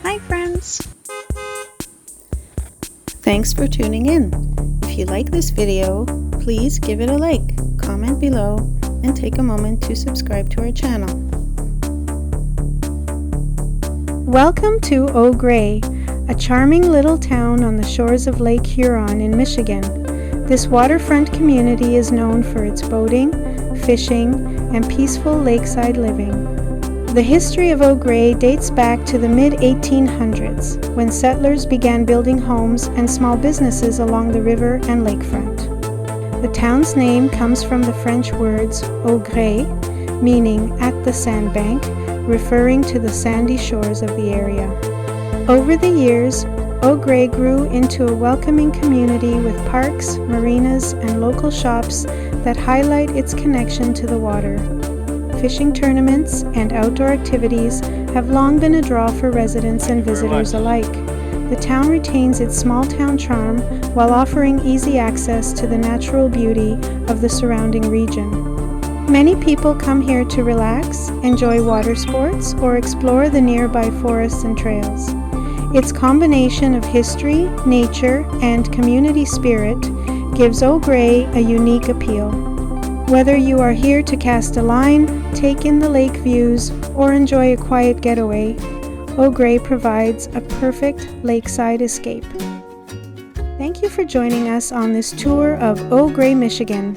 Hi friends! Thanks for tuning in. If you like this video, please give it a like, comment below, and take a moment to subscribe to our channel. Welcome to Au Gres, a charming little town on the shores of Lake Huron in Michigan. This waterfront community is known for its boating, fishing, and peaceful lakeside living. The history of Au Gres dates back to the mid-1800s, when settlers began building homes and small businesses along the river and lakefront. The town's name comes from the French words Au Gres, meaning at the sandbank, referring to the sandy shores of the area. Over the years, Au Gres grew into a welcoming community with parks, marinas, and local shops that highlight its connection to the water. Fishing tournaments and outdoor activities have long been a draw for residents and visitors alike. The town retains its small-town charm while offering easy access to the natural beauty of the surrounding region. Many people come here to relax, enjoy water sports, or explore the nearby forests and trails. Its combination of history, nature, and community spirit gives Au Gres a unique appeal. Whether you are here to cast a line, take in the lake views, or enjoy a quiet getaway, Au Gres provides a perfect lakeside escape. Thank you for joining us on this tour of Au Gres, Michigan.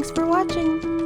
Thanks for watching.